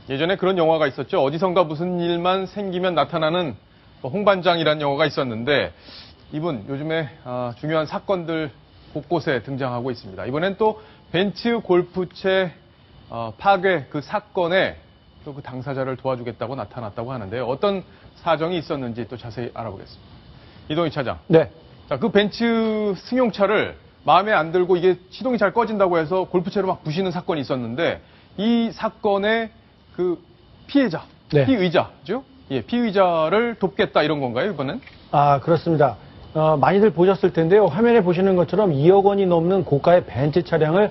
예전에 그런 영화가 있었죠. 어디선가 무슨 일만 생기면 나타나는 홍반장이라는 영화가 있었는데 이분 요즘에 중요한 사건들 곳곳에 등장하고 있습니다. 이번엔 또 벤츠 골프채 파괴 그 사건에 또 그 당사자를 도와주겠다고 나타났다고 하는데요. 어떤 사정이 있었는지 또 자세히 알아보겠습니다. 이동희 차장. 네. 자, 그 벤츠 승용차를 마음에 안 들고 이게 시동이 잘 꺼진다고 해서 골프채로 막 부시는 사건이 있었는데 이 사건의 그 피해자, 네. 피의자죠? 예, 피의자를 돕겠다 이런 건가요, 이번엔? 아, 그렇습니다. 많이들 보셨을 텐데요. 화면에 보시는 것처럼 2억 원이 넘는 고가의 벤츠 차량을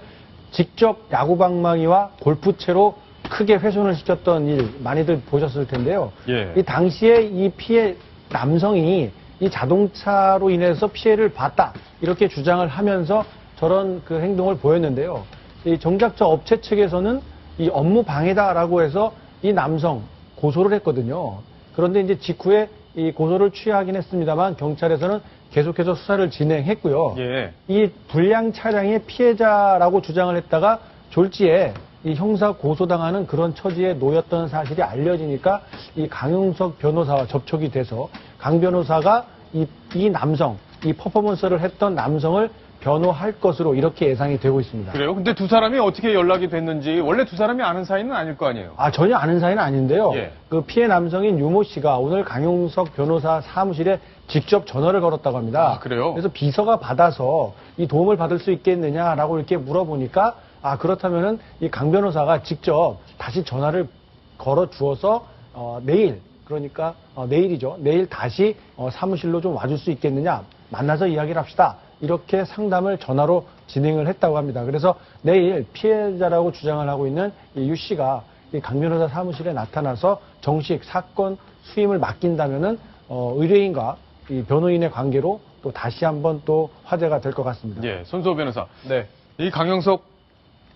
직접 야구방망이와 골프채로 크게 훼손을 시켰던 일 많이들 보셨을 텐데요. 예. 이 당시에 이 피해 남성이 이 자동차로 인해서 피해를 봤다 이렇게 주장을 하면서 저런 그 행동을 보였는데요. 이 정작 저 업체 측에서는 이 업무 방해다라고 해서 이 남성 고소를 했거든요. 그런데 이제 직후에 이 고소를 취하긴 했습니다만 경찰에서는 계속해서 수사를 진행했고요. 예. 이 불량 차량의 피해자라고 주장을 했다가 졸지에 이 형사 고소당하는 그런 처지에 놓였던 사실이 알려지니까 이 강용석 변호사와 접촉이 돼서 강 변호사가 이 남성, 이 퍼포먼스를 했던 남성을 변호할 것으로 이렇게 예상이 되고 있습니다. 그래요? 근데 두 사람이 어떻게 연락이 됐는지 원래 두 사람이 아는 사이는 아닐 거 아니에요? 아, 전혀 아는 사이는 아닌데요. 예. 그 피해 남성인 유모 씨가 오늘 강용석 변호사 사무실에 직접 전화를 걸었다고 합니다. 아, 그래요? 그래서 비서가 받아서 이 도움을 받을 수 있겠느냐라고 이렇게 물어보니까 아, 그렇다면은 이 강 변호사가 직접 다시 전화를 걸어 주어서 내일, 그러니까 내일이죠. 내일 다시 사무실로 좀 와줄 수 있겠느냐, 만나서 이야기를 합시다. 이렇게 상담을 전화로 진행을 했다고 합니다. 그래서 내일 피해자라고 주장을 하고 있는 이 유 씨가 이 강 변호사 사무실에 나타나서 정식 사건 수임을 맡긴다면은 의뢰인과 이 변호인의 관계로 또 다시 한번 또 화제가 될 것 같습니다. 예, 손수호 변호사. 네. 이 강영석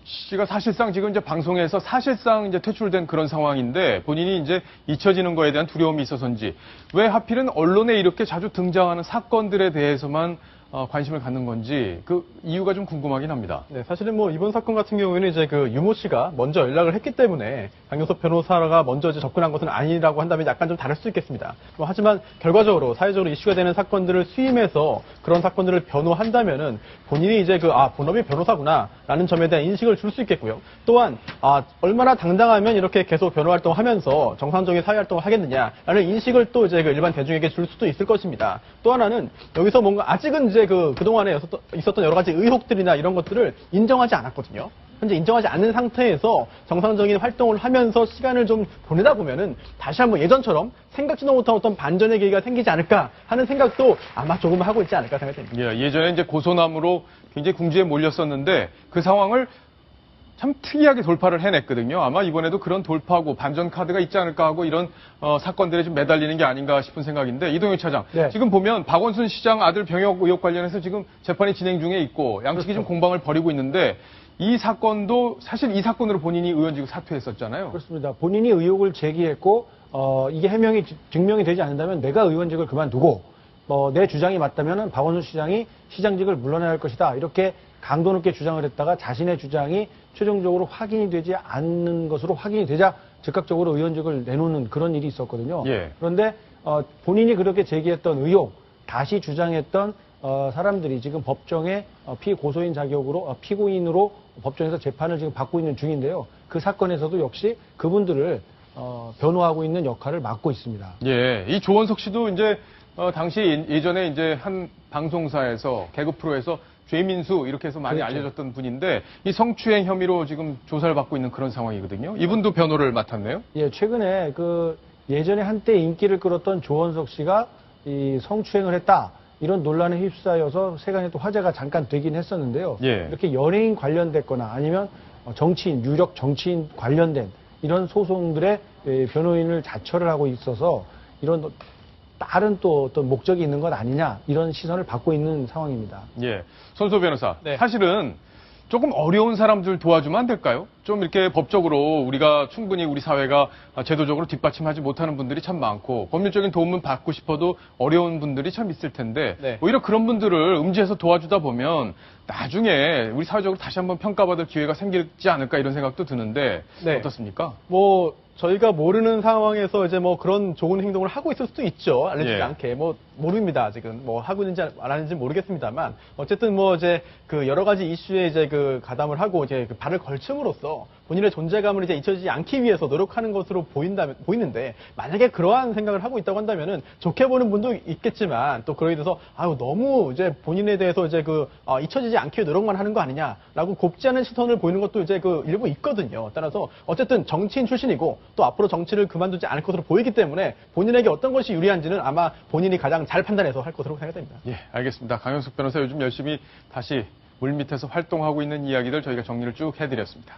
씨가 사실상 지금 이제 방송에서 사실상 이제 퇴출된 그런 상황인데 본인이 이제 잊혀지는 거에 대한 두려움이 있어서인지 왜 하필은 언론에 이렇게 자주 등장하는 사건들에 대해서만 관심을 갖는 건지 그 이유가 좀 궁금하긴 합니다. 네, 사실은 뭐 이번 사건 같은 경우에는 이제 그 유모 씨가 먼저 연락을 했기 때문에 강용석 변호사가 먼저 이제 접근한 것은 아니라고 한다면 약간 좀 다를 수 있겠습니다. 하지만 결과적으로 사회적으로 이슈가 되는 사건들을 수임해서 그런 사건들을 변호한다면은 본인이 이제 본업이 변호사구나라는 점에 대한 인식을 줄 수 있겠고요. 또한 얼마나 당당하면 이렇게 계속 변호 활동하면서 정상적인 사회 활동을 하겠느냐라는 인식을 또 이제 그 일반 대중에게 줄 수도 있을 것입니다. 또 하나는 여기서 뭔가 아직은 이제 그동안에 있었던 여러 가지 의혹들이나 이런 것들을 인정하지 않았거든요. 현재 인정하지 않는 상태에서 정상적인 활동을 하면서 시간을 좀 보내다 보면은 다시 한번 예전처럼 생각지도 못한 어떤 반전의 계기가 생기지 않을까 하는 생각도 아마 조금 하고 있지 않을까 생각됩니다. 예, 예전에 이제 고소남으로 굉장히 궁지에 몰렸었는데 그 상황을 참 특이하게 돌파를 해냈거든요. 아마 이번에도 그런 돌파하고 반전 카드가 있지 않을까 하고 이런 사건들에 좀 매달리는 게 아닌가 싶은 생각인데 이동혁 차장. 네. 지금 보면 박원순 시장 아들 병역 의혹 관련해서 지금 재판이 진행 중에 있고 양측이 지금 공방을 벌이고 있는데 이 사건도 사실 이 사건으로 본인이 의원직을 사퇴했었잖아요. 그렇습니다. 본인이 의혹을 제기했고 이게 해명이 증명이 되지 않는다면 내가 의원직을 그만두고 내 주장이 맞다면 박원순 시장이 시장직을 물러나야 할 것이다. 이렇게 강도 높게 주장을 했다가 자신의 주장이 최종적으로 확인이 되지 않는 것으로 확인이 되자 즉각적으로 의원직을 내놓는 그런 일이 있었거든요. 예. 그런데 본인이 그렇게 제기했던 의혹, 다시 주장했던 사람들이 지금 법정에 피고소인 자격으로 피고인으로 법정에서 재판을 지금 받고 있는 중인데요. 그 사건에서도 역시 그분들을 변호하고 있는 역할을 맡고 있습니다. 예, 이 조원석 씨도 이제 당시 예전에 이제 한 방송사에서 개그 프로에서 죄민수 이렇게 해서 많이 그렇죠. 알려졌던 분인데 이 성추행 혐의로 지금 조사를 받고 있는 그런 상황이거든요. 이분도 변호를 맡았네요. 예, 최근에 예전에 한때 인기를 끌었던 조원석 씨가 이 성추행을 했다. 이런 논란에 휩싸여서 세간에 또 화제가 잠깐 되긴 했었는데요. 예. 이렇게 연예인 관련됐거나 아니면 정치인, 유력 정치인 관련된 이런 소송들의 변호인을 자처를 하고 있어서 이런 다른 또 어떤 목적이 있는 것 아니냐 이런 시선을 받고 있는 상황입니다. 예, 손수호 변호사. 네. 사실은 조금 어려운 사람들 도와주면 안 될까요? 좀 이렇게 법적으로 우리가 충분히 우리 사회가 제도적으로 뒷받침하지 못하는 분들이 참 많고 법률적인 도움은 받고 싶어도 어려운 분들이 참 있을 텐데 네. 오히려 그런 분들을 음지에서 도와주다 보면 나중에 우리 사회적으로 다시 한번 평가받을 기회가 생기지 않을까 이런 생각도 드는데 네. 어떻습니까? 뭐 저희가 모르는 상황에서 이제 뭐 그런 좋은 행동을 하고 있을 수도 있죠. 알려지지 예. 않게 뭐 모릅니다. 아직은 뭐 하고 있는지 안 하는지 모르겠습니다만 어쨌든 뭐 이제 그 여러 가지 이슈에 이제 그 가담을 하고 이제 그 발을 걸침으로써 본인의 존재감을 이제 잊혀지지 않기 위해서 노력하는 것으로 보이는데 만약에 그러한 생각을 하고 있다고 한다면은 좋게 보는 분도 있겠지만 또 그러게 돼서 아유 너무 이제 본인에 대해서 이제 그 잊혀지지 않기 위해 노력만 하는 거 아니냐라고 곱지 않은 시선을 보이는 것도 이제 그 일부 있거든요. 따라서 어쨌든 정치인 출신이고 또 앞으로 정치를 그만두지 않을 것으로 보이기 때문에 본인에게 어떤 것이 유리한지는 아마 본인이 가장 잘 판단해서 할 것으로 생각됩니다. 예, 알겠습니다. 강영숙 변호사 요즘 열심히 다시 물밑에서 활동하고 있는 이야기들 저희가 정리를 쭉 해드렸습니다.